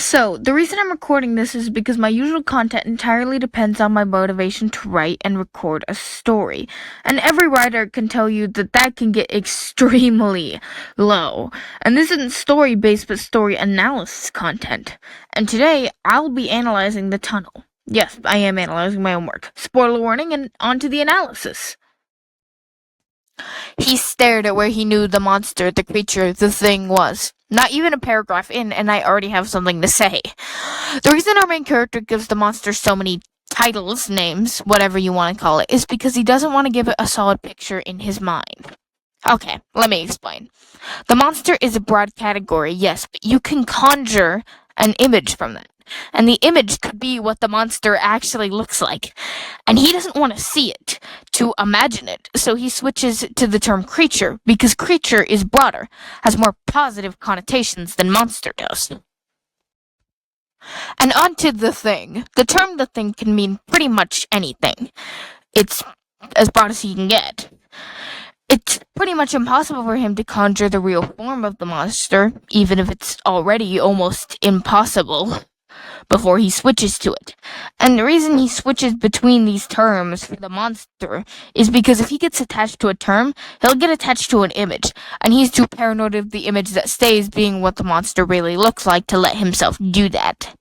So, the reason I'm recording this is because my usual content entirely depends on my motivation to write and record a story. And every writer can tell you that can get extremely low. And this isn't story based, but story analysis content. And today, I'll be analyzing The Tunnel. Yes, I am analyzing my own work. Spoiler warning, and on to the analysis. He stared at where he knew the monster, the creature, the thing was. Not even a paragraph in, and I already have something to say. The reason our main character gives the monster so many titles, names, whatever you want to call it, is because he doesn't want to give it a solid picture in his mind. Okay, let me explain. The monster is a broad category, yes, but you can conjure an image from that. And the image could be what the monster actually looks like. And he doesn't want to see it, to imagine it, so he switches to the term creature, because creature is broader, has more positive connotations than monster does. And on to the thing. The term the thing can mean pretty much anything. It's as broad as he can get. It's pretty much impossible for him to conjure the real form of the monster, even if it's already almost impossible, before he switches to it. And the reason he switches between these terms for the monster is because if he gets attached to a term, he'll get attached to an image, and he's too paranoid of the image that stays being what the monster really looks like to let himself do that.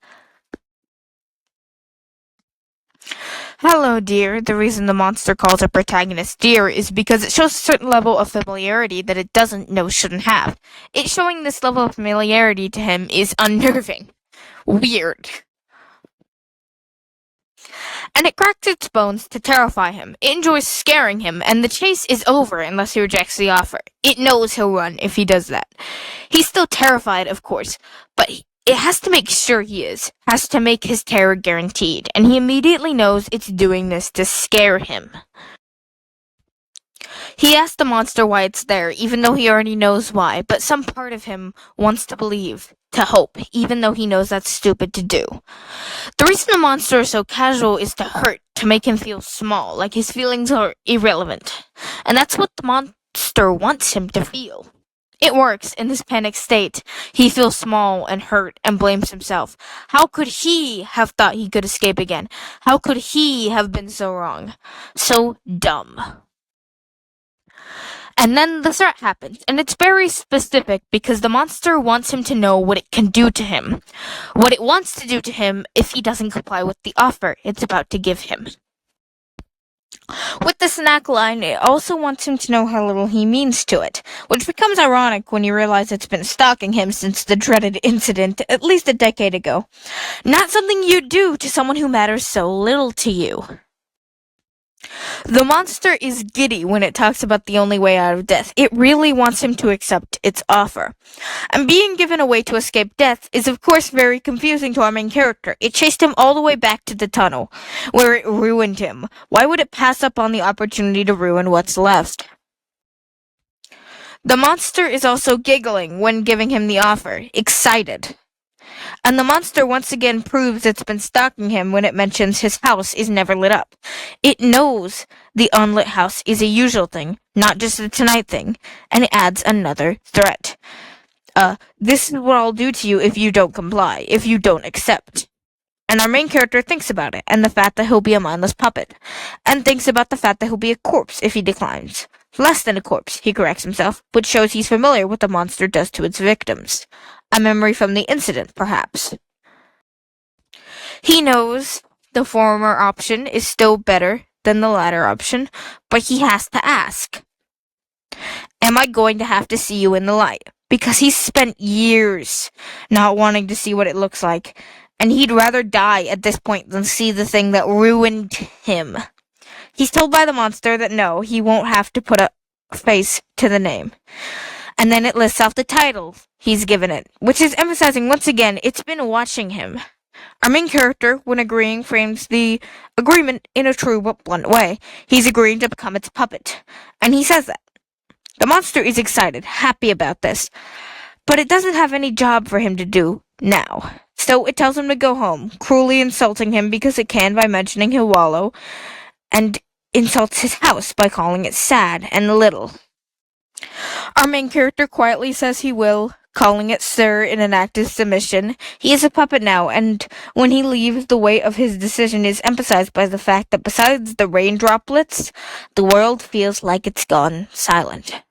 Hello, dear. The reason the monster calls a protagonist dear is because it shows a certain level of familiarity that it doesn't know shouldn't have. It showing this level of familiarity to him is unnerving. Weird. And it cracks its bones to terrify him. It enjoys scaring him, and the chase is over unless he rejects the offer. It knows he'll run if he does that. He's still terrified, of course, but it has to make sure he is. Has to make his terror guaranteed, and he immediately knows it's doing this to scare him. He asks the monster why it's there, even though he already knows why, but some part of him wants to believe, to hope, even though he knows that's stupid to do. The reason the monster is so casual is to hurt, to make him feel small, like his feelings are irrelevant. And that's what the monster wants him to feel. It works in this panic state. He feels small and hurt and blames himself. How could he have thought he could escape again? How could he have been so wrong? So dumb. And then the threat happens, and it's very specific because the monster wants him to know what it can do to him. What it wants to do to him if he doesn't comply with the offer it's about to give him. With the snack line, it also wants him to know how little he means to it, which becomes ironic when you realize it's been stalking him since the dreaded incident at least a decade ago. Not something you'd do to someone who matters so little to you. The monster is giddy when it talks about the only way out of death. It really wants him to accept its offer. And being given a way to escape death is of course very confusing to our main character. It chased him all the way back to the tunnel, where it ruined him. Why would it pass up on the opportunity to ruin what's left? The monster is also giggling when giving him the offer, excited. And the monster once again proves it's been stalking him when it mentions his house is never lit up. It knows the unlit house is a usual thing, not just a tonight thing, and it adds another threat. This is what I'll do to you if you don't comply, if you don't accept. And our main character thinks about it, and the fact that he'll be a mindless puppet, and thinks about the fact that he'll be a corpse if he declines. Less than a corpse, he corrects himself, which shows he's familiar with what the monster does to its victims. A memory from the incident, perhaps. He knows the former option is still better than the latter option, but he has to ask. Am I going to have to see you in the light? Because he's spent years not wanting to see what it looks like, and he'd rather die at this point than see the thing that ruined him. He's told by the monster that no, he won't have to put a face to the name. And then it lists off the title he's given it, which is emphasizing once again it's been watching him. Our main character, when agreeing, frames the agreement in a true but blunt way. He's agreeing to become its puppet, and he says that. The monster is excited, happy about this, but it doesn't have any job for him to do now. So it tells him to go home, cruelly insulting him because it can by mentioning he'll wallow, and insults his house by calling it sad and little. Our main character quietly says he will calling it sir in an act of submission. He is a puppet now, and when he leaves, the weight of his decision is emphasized by the fact that besides the rain droplets, the world feels like it's gone silent.